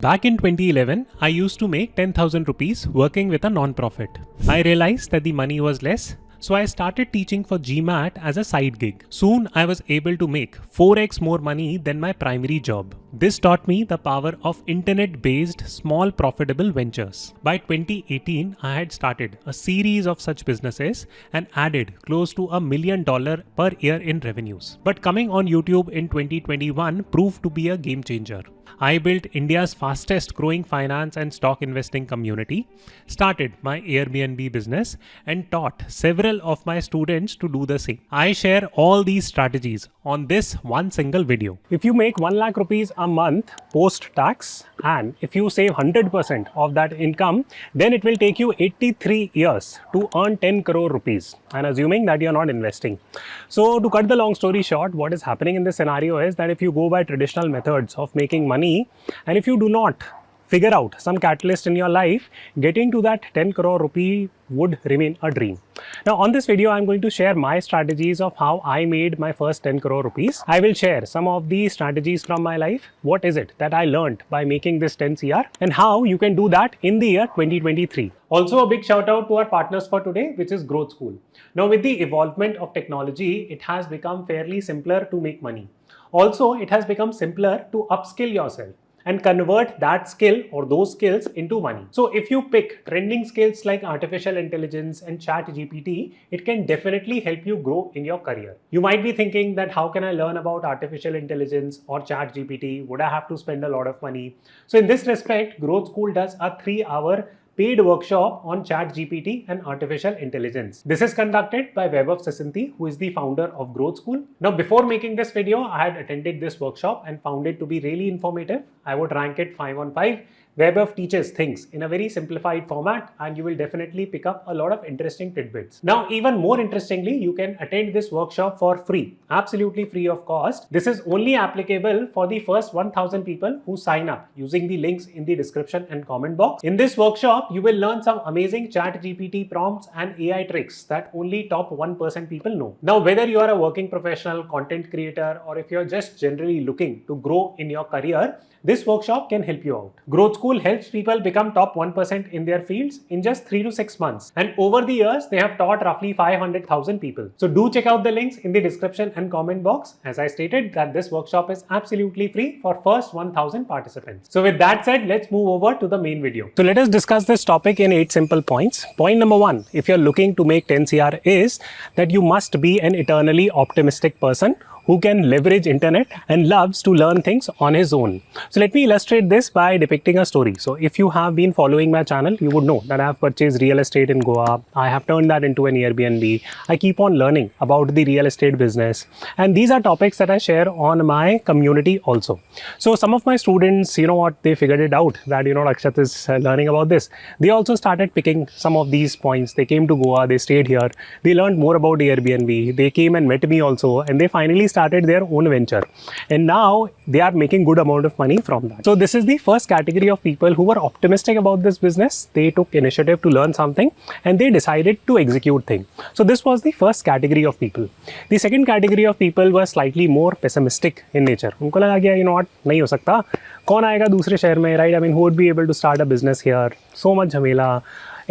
Back in 2011, I used to make 10,000 rupees working with a non-profit. I realized that the money was less, so I started teaching for GMAT as a side gig. Soon I was able to make 4x more money than my primary job. This taught me the power of internet-based small profitable ventures. By 2018, I had started a series of such businesses and added close to $1 million per year in revenues. But coming on YouTube in 2021 proved to be a game changer. I built India's fastest growing finance and stock investing community, started my Airbnb business, and taught several of my students to do the same. I share all these strategies on this one single video. If you make 1 lakh rupees a month post-tax, and if you save 100% of that income, then it will take you 83 years to earn 10 crore rupees. And assuming that you're not investing. So to cut the long story short, what is happening in this scenario is that if you go by traditional methods of making money, and if you do not figure out some catalyst in your life, getting to that 10 crore rupee would remain a dream. Now on this video, I'm going to share my strategies of how I made my first 10 crore rupees. I will share some of the strategies from my life. What is it that I learned by making this 10 CR and how you can do that in the year 2023. Also a big shout out to our partners for today, which is Growth School. Now with the evolvement of technology, it has become fairly simpler to make money. Also, it has become simpler to upskill yourself and convert that skill or those skills into money. So if you pick trending skills like artificial intelligence and ChatGPT, it can definitely help you grow in your career. You might be thinking that how can I learn about artificial intelligence or ChatGPT? Would I have to spend a lot of money? So in this respect, Growth School does a 3-hour paid workshop on ChatGPT and artificial intelligence. This is conducted by Vaibhav Sasanthi, who is the founder of Growth School. Now, before making this video, I had attended this workshop and found it to be really informative. I would rank it 5 on 5. Vaibhav teaches things in a very simplified format and you will definitely pick up a lot of interesting tidbits. Now, even more interestingly, you can attend this workshop for free, absolutely free of cost. This is only applicable for the first 1,000 people who sign up using the links in the description and comment box. In this workshop, you will learn some amazing ChatGPT prompts and AI tricks that only top 1% people know. Now, whether you are a working professional, content creator, or if you're just generally looking to grow in your career, this workshop can help you out. Growth School helps people become top 1% in their fields in just 3 to 6 months. And over the years, they have taught roughly 500,000 people. So do check out the links in the description and comment box. As I stated that this workshop is absolutely free for first 1,000 participants. So with that said, let's move over to the main video. So let us discuss this topic in 8 simple points. Point number 1, if you're looking to make 10 CR is that you must be an eternally optimistic person who can leverage internet and loves to learn things on his own. So let me illustrate this by depicting a story. So if you have been following my channel, you would know that I have purchased real estate in Goa. I have turned that into an Airbnb. I keep on learning about the real estate business. And these are topics that I share on my community also. So some of my students, you know what, they figured it out that, you know, Akshat is learning about this. They also started picking some of these points. They came to Goa, they stayed here. They learned more about Airbnb. They came and met me also. And they finally started their own venture, and now they are making good amount of money from that. So this is the first category of people who were optimistic about this business. They took initiative to learn something and they decided to execute things. So this was the first category of people. The second category of people were slightly more pessimistic in nature. उनको लगा कि you know what, नहीं हो सकता, कौन आएगा दूसरे शहर में, right? I mean, who would be able to start a business here? So much झमेला.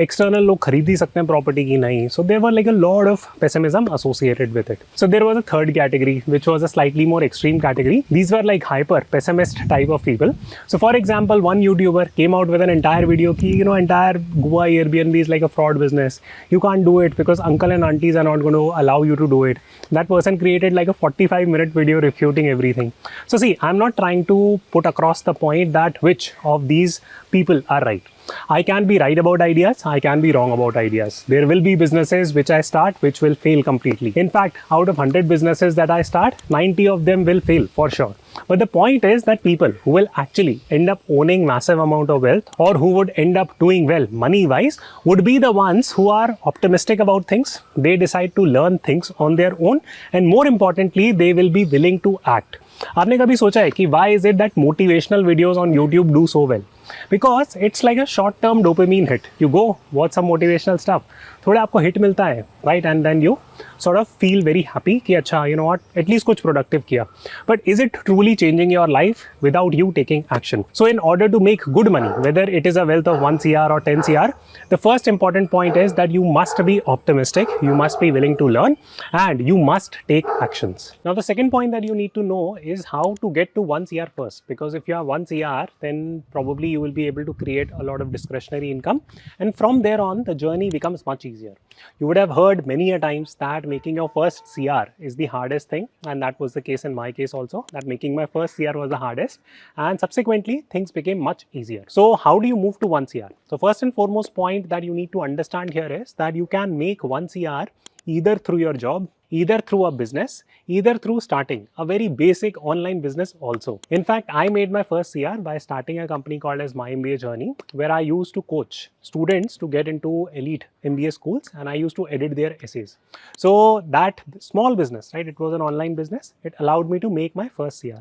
External लोग खरीद ही सकते हैं property की नहीं. So there were like a lot of pessimism associated with it. So there was a third category, which was a slightly more extreme category. These were like hyper pessimist type of people. So for example, one YouTuber came out with an entire video ki, you know, entire Goa Airbnb is like a fraud business. You can't do it because uncle and aunties are not going to allow you to do it. That person created like a 45-minute video refuting everything. So see, I'm not trying to put across the point that which of these people are right. I can be right about ideas, I can be wrong about ideas. There will be businesses which I start which will fail completely. In fact, out of 100 businesses that I start, 90 of them will fail for sure. But the point is that people who will actually end up owning massive amount of wealth or who would end up doing well money-wise would be the ones who are optimistic about things. They decide to learn things on their own and more importantly, they will be willing to act. आपने कभी सोचा है कि why is it that motivational videos on YouTube do so well? because it's like a short term dopamine hit. You go watch some motivational stuff, थोड़ा आपको hit मिलता है, right? And then you sort of feel very happy कि अच्छा, you know what, at least कुछ productive किया. But is it truly changing your life without you taking action? So in order to make good money, whether it is a wealth of 1 CR or 10 CR, the first important point is that you must be optimistic, you must be willing to learn, and you must take actions. Now the second point that you need to know is how to get to 1 CR first, because if you have 1 CR, then probably you will be able to create a lot of discretionary income, and from there on the journey becomes much easier. You would have heard many a times that making your first CR is the hardest thing, and that was the case in my case also, that making my first CR was the hardest, and subsequently things became much easier. So how do you move to 1 CR? So first and foremost point that you need to understand here is that you can make 1 CR either through your job, either through a business, either through starting a very basic online business also. In fact, I made my first CR by starting a company called as My MBA Journey, where I used to coach students to get into elite MBA schools, and I used to edit their essays. So that small business, right, it was an online business, it allowed me to make my first CR.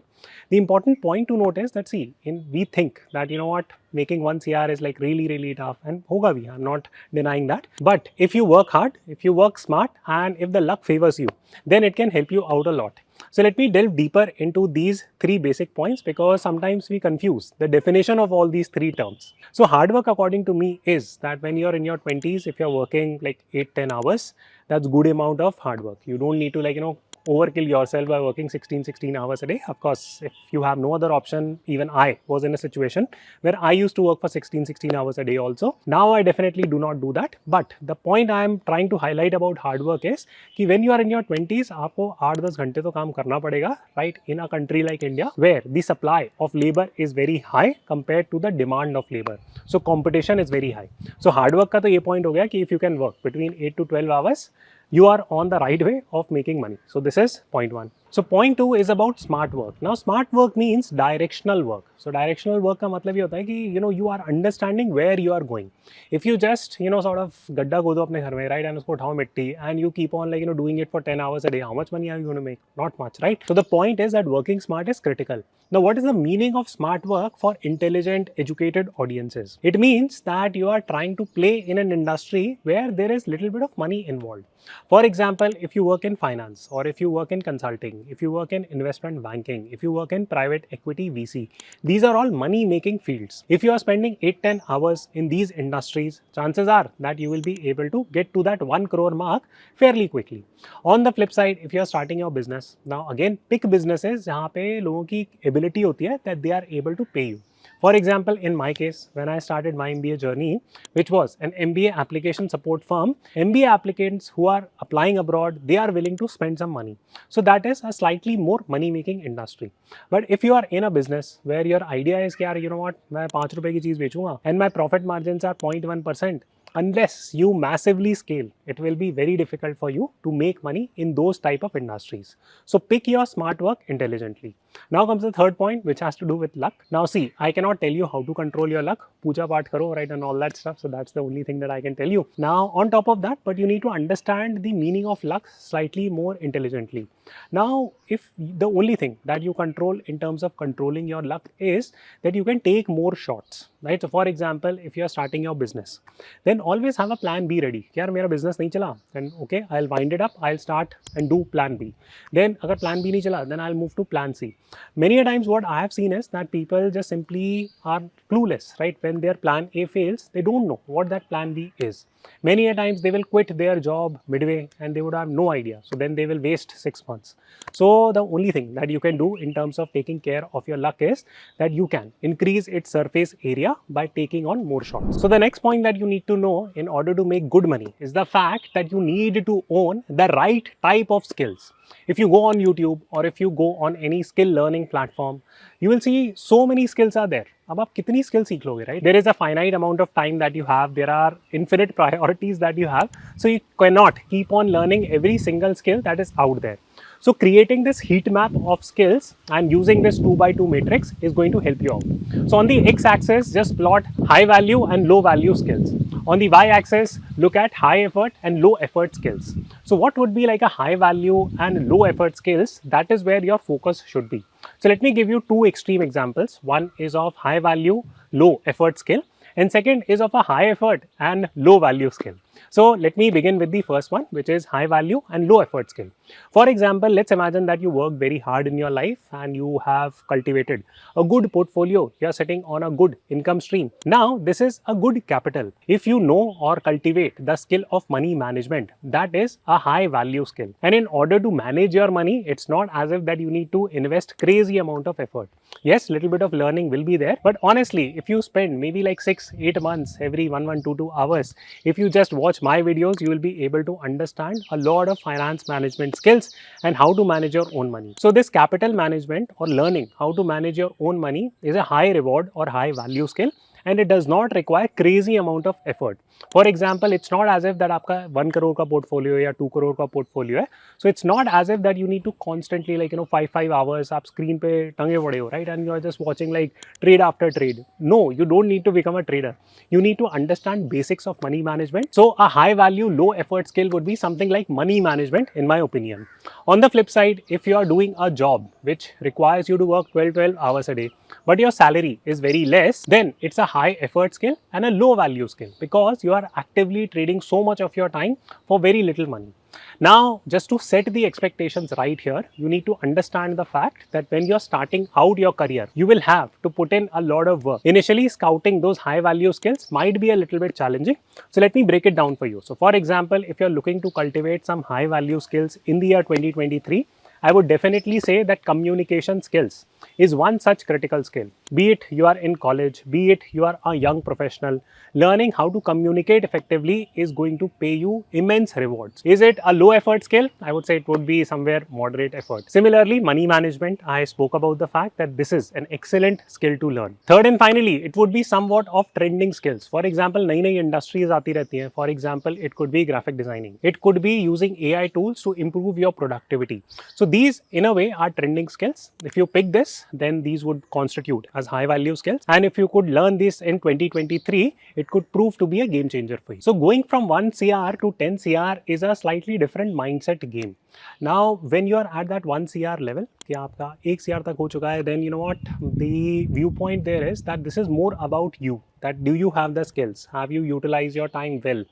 The important point to note is that, see, we think that, you know what, making 1 CR is like really tough, and hoga bhi, I'm not denying that. But if you work hard, if you work smart, and if the luck favors you, then it can help you out a lot. So let me delve deeper into these 3 basic points, because sometimes we confuse the definition of all these 3 terms. So hard work, according to me, is that when you're in your 20s, if you're working like 8-10 hours, that's good amount of hard work. You don't need to, like, you know, overkill yourself by working 16 hours a day. Of course, if you have no other option, even I was in a situation where I used to work for 16 hours a day also. Now I definitely do not do that. But the point I am trying to highlight about hard work is कि when you are in your 20s, आपको 8-10 घंटे तो काम करना पड़ेगा, right? In a country like India, where the supply of labor is very high compared to the demand of labor. So competition is very high. So hard work का तो ये point हो गया कि if you can work between 8 to 12 hours, you are on the right way of making money. So this is point 1. So point 2 is about smart work. Now smart work means directional work. So directional work का मतलब ये होता है कि, you know, you are understanding where you are going. If you just, you know, sort of गड्ढा खोदो अपने घर में, right, and उसको उठाओ मिट्टी, and you keep on, like, you know, doing it for 10 hours a day, how much money are you going to make? Not much, right? So the point is that working smart is critical. Now what is the meaning of smart work for intelligent, educated audiences? It means that you are trying to play in an industry where there is little bit of money involved. For example, if you work in finance, or if you work in consulting, if you work in investment banking, if you work in private equity VC, these are all money making fields. If you are spending 8-10 hours in these industries, chances are that you will be able to get to that 1 crore mark fairly quickly. On the flip side, if you are starting your business, now again pick businesses जहाँ पे लोगों की ability होती है that they are able to pay you. For example, in my case, when I started my MBA journey, which was an MBA application support firm, MBA applicants who are applying abroad, they are willing to spend some money. So that is a slightly more money-making industry. But if you are in a business where your idea is, you know what, मैं 5 रुपए की चीज बेचूंगा, and my profit margins are 0.1%, unless you massively scale, it will be very difficult for you to make money in those type of industries. So pick your smart work intelligently. Now comes the third point, which has to do with luck. Now see, I cannot tell you how to control your luck. Puja paat karo, right, and all that stuff. So that's the only thing that I can tell you. Now on top of that, but you need to understand the meaning of luck slightly more intelligently. Now, if the only thing that you control in terms of controlling your luck is that you can take more shots, right? So for example, if you are starting your business, then always have a plan B ready. यार मेरा business नहीं चला, then okay, I'll wind it up, I'll start and do plan B. Then अगर plan B नहीं चला, then I'll move to plan C. Many a times what I have seen is that people just simply are clueless, right? When their plan A fails, they don't know what that plan B is. Many a times they will quit their job midway and they would have no idea. So then they will waste 6 months. So the only thing that you can do in terms of taking care of your luck is that you can increase its surface area by taking on more shots. So the next point that you need to know in order to make good money is the fact that you need to own the right type of skills. If you go on YouTube or if you go on any skill learning platform, you will see so many skills are there. अब आप कितनी skill सीख लोगे, right? There is a finite amount of time that you have. There are infinite priorities that you have. So you cannot keep on learning every single skill that is out there. So creating this heat map of skills and using this 2x2 matrix is going to help you out. So on the x-axis, just plot high value and low value skills. On the y-axis, look at high effort and low effort skills. So what would be like a high value and low effort skills? That is where your focus should be. So let me give you two extreme examples. One is of high value low effort skill, and second is of a high effort and low value skill. So let me begin with the first one, which is high value and low effort skill. For example, let's imagine that you work very hard in your life and you have cultivated a good portfolio. You're sitting on a good income stream. Now, this is a good capital. If you know or cultivate the skill of money management, that is a high value skill. And in order to manage your money, it's not as if that you need to invest crazy amount of effort. Yes, little bit of learning will be there, but honestly, if you spend maybe like 6-8 months every 2 hours, if you just watch my videos, you will be able to understand a lot of finance management skills and how to manage your own money. So this capital management or learning how to manage your own money is a high reward or high value skill, and it does not require crazy amount of effort. For example, it's not as if that आपका 1 crore का portfolio या 2 crore का portfolio है. So it's not as if that you need to constantly 5 hours आप screen पे टंगे पड़े हो, right, and you are just watching like trade after trade. No, you don't need to become a trader. You need to understand basics of money management. So a high value, low effort skill would be something like money management, in my opinion. On the flip side, if you are doing a job which requires you to work 12 hours a day, but your salary is very less, then it's a high effort skill and a low value skill because you are actively trading so much of your time for very little money. Now, just to set the expectations right here, you need to understand the fact that when you're starting out your career, you will have to put in a lot of work. Initially, scouting those high value skills might be a little bit challenging. So let me break it down for you. So for example, if you're looking to cultivate some high value skills in the year 2023, I would definitely say that communication skills is one such critical skill. Be it you are in college, be it you are a young professional, learning how to communicate effectively is going to pay you immense rewards. Is it a low effort skill? I would say it would be somewhere moderate effort. Similarly, money management, I spoke about the fact that this is an excellent skill to learn. Third and finally, it would be somewhat of trending skills. For example, नई industries आती रहती हैं. For example, it could be graphic designing. It could be using AI tools to improve your productivity. So these in a way are trending skills. If you pick this, then these would constitute as high value skills, and if you could learn this in 2023, it could prove to be a game changer for you. So going from 1 CR to 10 CR is a slightly different mindset game. Now when you are at that 1 CR level कि आपका 1 CR तक हो चुका है, then you know what, the viewpoint there is that this is more about you, that do you have the skills, have you utilized your time well,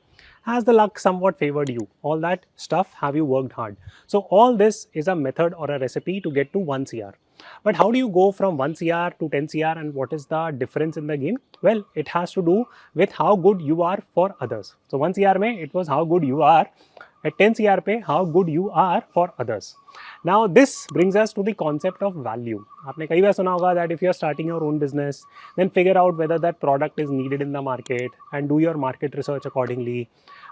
has the luck somewhat favored you, all that stuff, have you worked hard. So all this is a method or a recipe to get to 1 CR. But how do you go from 1 CR to 10 CR, and what is the difference in the game? Well, it has to do with how good you are for others. So 1 CR mein it was how good you are. At 10 CR पे how good you are for others. Now this brings us to the concept of value. आपने कई बार सुना होगा that if you are starting your own business, then figure out whether that product is needed in the market and do your market research accordingly.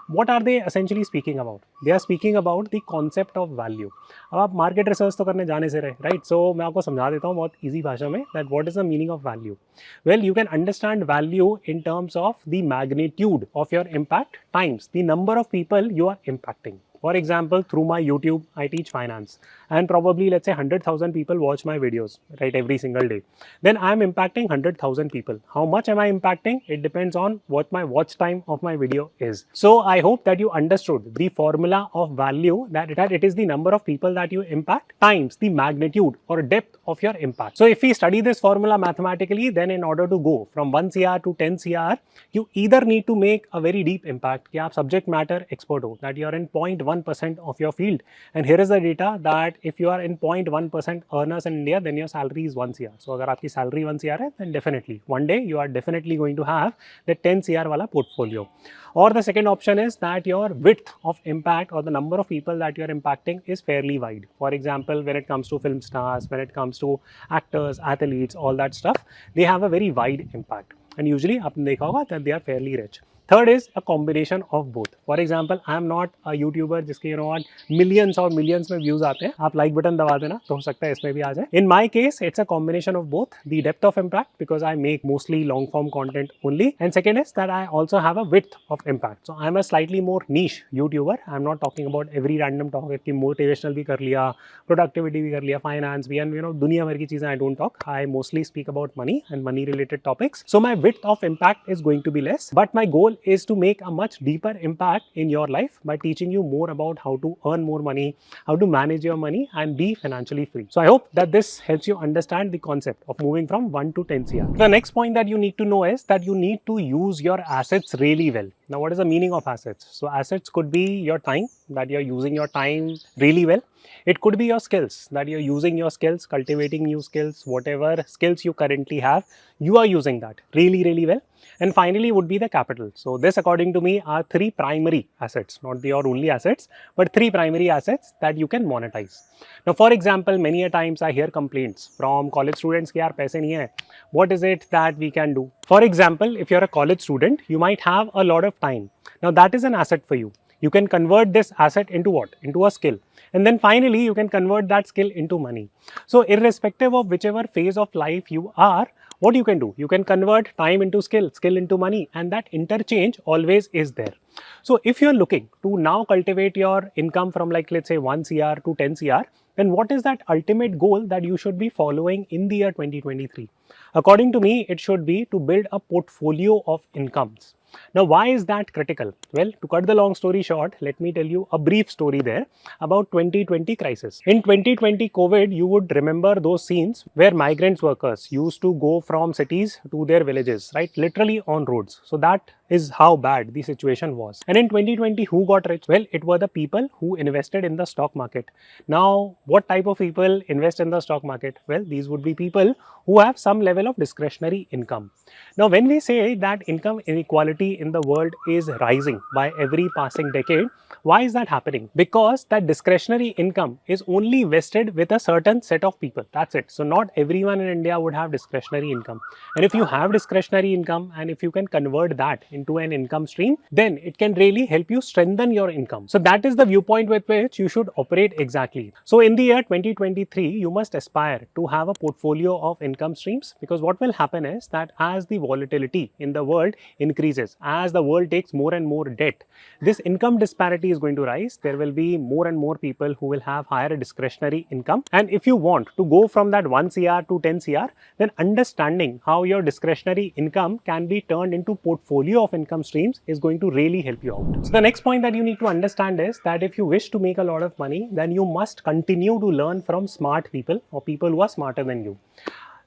What are they essentially speaking about? They are speaking about the concept of value. अब आप market research तो करने जाने से रहे, right? So मैं आपको समझा देता हूँ बहुत easy भाषा में that what is the meaning of value. Well, you can understand value in terms of the magnitude of your impact times the number of people you are impacting. For example, through my YouTube, I teach finance, and probably let's say 100,000 people watch my videos, right, every single day. Then I am impacting 100,000 people. How much am I impacting? It depends on what my watch time of my video is. So I hope that you understood the formula of value, that it is the number of people that you impact times the magnitude or depth of your impact. So if we study this formula mathematically, then in order to go from 1 CR to 10 CR, you either need to make a very deep impact कि आप subject matter expert हो, that you are in 0.1% of your field, and here is the data that if you are in 0.1% earners in India, then your salary is 1 CR. So अगर आपकी salary 1 CR है, then definitely one day you are definitely going to have the 10 CR वाला portfolio. Or the second option is that your width of impact or the number of people that you are impacting is fairly wide. For example, when it comes to film stars, when it comes to actors, athletes, all that stuff, they have a very wide impact. And usually आपने देखा होगा that they are fairly rich. Third is a combination of both. For example, I am not a YouTuber जिसके you know what millions और millions में views आते हैं. आप like button दबा देना तो हो सकता है इसमें भी आ जाए. In my case, it's a combination of both. The depth of impact because I make mostly long form content only, and second is that I also have a width of impact. So I'm a slightly more niche YouTuber. I'm not talking about every random topic कि motivational भी कर लिया, productivity भी कर लिया, finance भी, and you know दुनिया भर की चीजें I don't talk. I mostly speak about money and money related topics. So my width of impact is going to be less, but my goal is to make a much deeper impact in your life by teaching you more about how to earn more money, how to manage your money and be financially free. So I hope that this helps you understand the concept of moving from 1 to 10 CR. The next point that you need to know is that you need to use your assets really well. Now, what is the meaning of assets? So assets could be your time, that you're using your time really well. It could be your skills, that you're using your skills, cultivating new skills, whatever skills you currently have, you are using that really well. And finally would be the capital. So this, according to me, are three primary assets, not your only assets, but three primary assets that you can monetize. Now, for example, many a times I hear complaints from college students कि यार पैसे नहीं है. What is it that we can do? For example, if you're a college student, you might have a lot of time. Now that is an asset for you. You can convert this asset into what? Into a skill. And then finally, you can convert that skill into money. So irrespective of whichever phase of life you are, what you can do? You can convert time into skill, skill into money, and that interchange always is there. So if you're looking to now cultivate your income from, like, let's say 1 CR to 10 CR, then what is that ultimate goal that you should be following in the year 2023? According to me, it should be to build a portfolio of incomes. Now, why is that critical? Well, to cut the long story short, let me tell you a brief story there about 2020 crisis. In 2020 COVID, you would remember those scenes where migrant workers used to go from cities to their villages, right? Literally on roads. So that is how bad the situation was. And in 2020, who got rich? Well, it were the people who invested in the stock market. Now, what type of people invest in the stock market? Well, these would be people who have some level of discretionary income. Now, when we say that income inequality in the world is rising by every passing decade, why is that happening? Because that discretionary income is only vested with a certain set of people. That's it. So not everyone in India would have discretionary income. And if you have discretionary income and if you can convert that into an income stream, then it can really help you strengthen your income. So that is the viewpoint with which you should operate exactly. So in the year 2023, you must aspire to have a portfolio of income streams, because what will happen is that as the volatility in the world increases, as the world takes more and more debt, this income disparity is going to rise. There will be more and more people who will have higher discretionary income. And if you want to go from that 1 CR to 10 CR, then understanding how your discretionary income can be turned into portfolio of income streams is going to really help you out. So the next point that you need to understand is that if you wish to make a lot of money, then you must continue to learn from smart people or people who are smarter than you.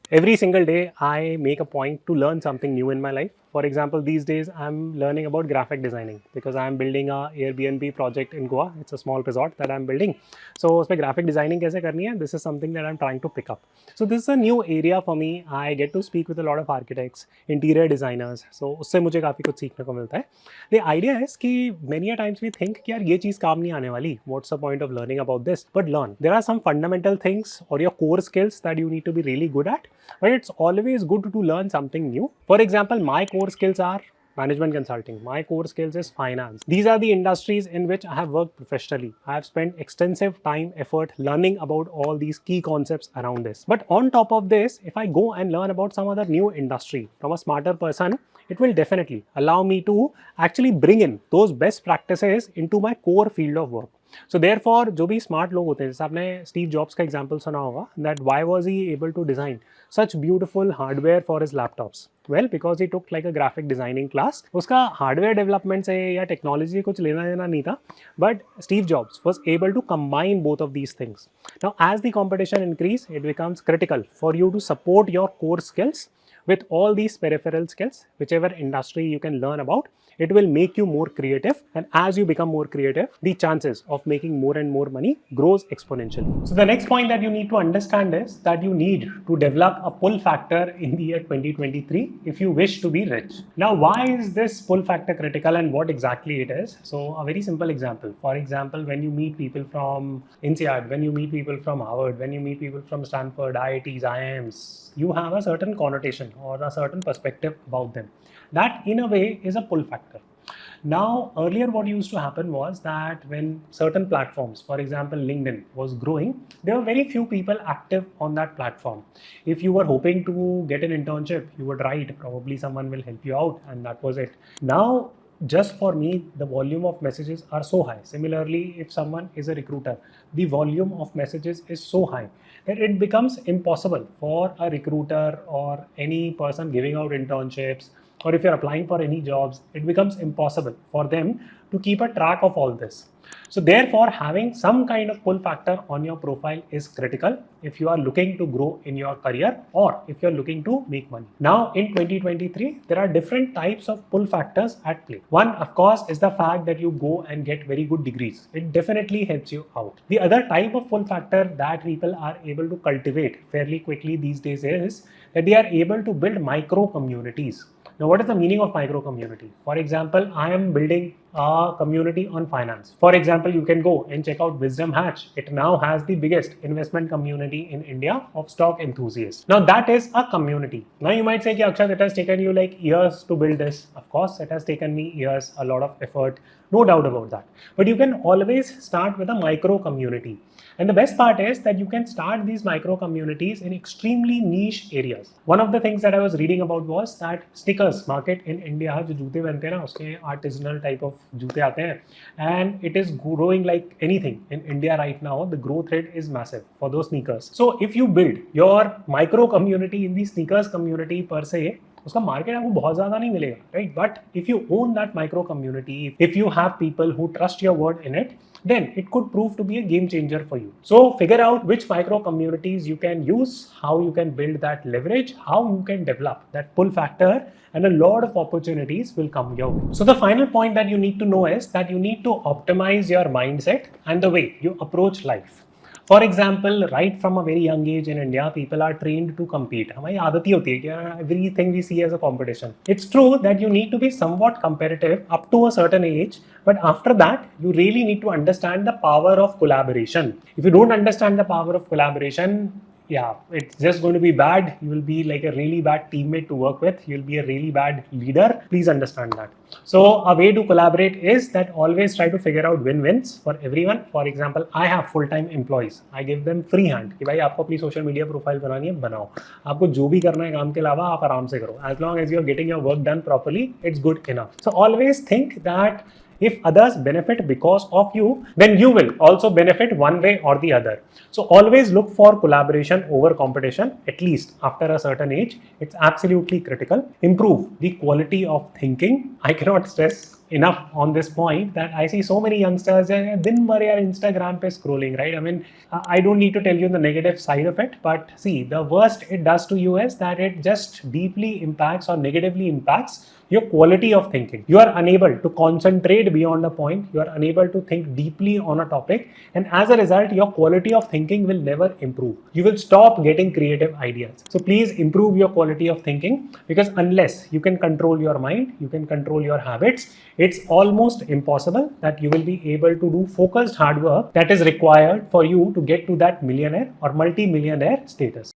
Every single day, I make a point to learn something new in my life. For example, these days, I'm learning about graphic designing because I'm building a Airbnb project in Goa. It's a small resort that I'm building. So, उसमें graphic designing कैसे करनी है? This is something that I'm trying to pick up. So, this is a new area for me. I get to speak with a lot of architects, interior designers. So, उससे मुझे काफ़ी कुछ सीखने को मिलता है. The idea is कि many a times we think कि यार ये चीज़ काम नहीं आने वाली. What's the point of learning about this? But learn. There are some fundamental things or your core skills that you need to be really good at. But it's always good to learn something new. For example, my core skills are management consulting. My core skills is finance. These are the industries in which I have worked professionally. I have spent extensive time, effort learning about all these key concepts around this. But on top of this, if I go and learn about some other new industry from a smarter person, it will definitely allow me to actually bring in those best practices into my core field of work. So therefore, जो भी smart लोग होते हैं, जैसे आपने Steve Jobs का example सुना होगा, that why was he able to design such beautiful hardware for his laptops? Well, because he took like a graphic designing class. उसका hardware development से या technology से कुछ लेना देना नहीं था, but Steve Jobs was able to combine both of these things. Now, as the competition increase, it becomes critical for you to support your core skills with all these peripheral skills, whichever industry you can learn about. It will make you more creative, and as you become more creative, the chances of making more and more money grows exponentially. So the next point that you need to understand is that you need to develop a pull factor in the year 2023 if you wish to be rich. Now, why is this pull factor critical and what exactly it is? So a very simple example. For example, when you meet people from INSEAD, when you meet people from Harvard, when you meet people from Stanford, IITs, IIMs, you have a certain connotation or a certain perspective about them. That in a way is a pull factor. Now, earlier what used to happen was that when certain platforms, for example, LinkedIn was growing, there were very few people active on that platform. If you were hoping to get an internship, you would write, probably someone will help you out, and that was it. Now, just for me, the volume of messages are so high. Similarly, if someone is a recruiter, the volume of messages is so high that it becomes impossible for a recruiter or any person giving out internships, or if you're applying for any jobs, it becomes impossible for them to keep a track of all this. So therefore, having some kind of pull factor on your profile is critical if you are looking to grow in your career or if you're looking to make money. Now in 2023, there are different types of pull factors at play. One, of course, is the fact that you go and get very good degrees. It definitely helps you out. The other type of pull factor that people are able to cultivate fairly quickly these days is that they are able to build micro communities. Now, what is the meaning of micro community? For example, I am building a community on finance. For example, you can go and check out Wisdom Hatch. It now has the biggest investment community in India of stock enthusiasts. Now, that is a community. Now, you might say, Akshat, it has taken you like years to build this. Of course, it has taken me years, a lot of effort, no doubt about that. But you can always start with a micro community. And the best part is that you can start these micro communities in extremely niche areas. One of the things that I was reading about was that sneakers market in India, जो जूते बनते हैं ना, उसके artisanal type of जूते आते हैं, and it is growing like anything in India right now. The growth rate is massive for those sneakers. So if you build your micro community in the sneakers community per se, उसका market आपको बहुत ज्यादा नहीं मिलेगा, right? But if you own that micro community, if you have people who trust your word in it, then it could prove to be a game changer for you. So figure out which micro communities you can use, how you can build that leverage, how you can develop that pull factor, and a lot of opportunities will come your way. So the final point that you need to know is that you need to optimize your mindset and the way you approach life. For example, right from a very young age in India, people are trained to compete. हमारी आदत ही होती है कि everything we see as a competition. It's true that you need to be somewhat competitive up to a certain age, but after that, you really need to understand the power of collaboration. If you don't understand the power of collaboration, yeah, it's just going to be bad. You will be like a really bad teammate to work with. You'll be a really bad leader. Please understand that. So a way to collaborate is that always try to figure out win-wins for everyone. For example, I have full-time employees. I give them free hand कि भाई आपको अपनी social media profile बनानी है, बनाओ. आपको जो भी करना है काम के अलावा आप आराम से करो. As long as you are getting your work done properly, it's good enough. So always think that if others benefit because of you, then you will also benefit one way or the other. So always look for collaboration over competition, at least after a certain age. It's absolutely critical. Improve the quality of thinking. I cannot stress enough on this point that I see so many youngsters दिन भर यार Instagram पे scrolling, right? I mean, I don't need to tell you the negative side of it, but see, the worst it does to you is that it just deeply impacts or negatively impacts your quality of thinking. You are unable to concentrate beyond a point. You are unable to think deeply on a topic, and as a result, your quality of thinking will never improve. You will stop getting creative ideas. So please improve your quality of thinking, because unless you can control your mind, you can control your habits, it's almost impossible that you will be able to do focused hard work that is required for you to get to that millionaire or multi-millionaire status.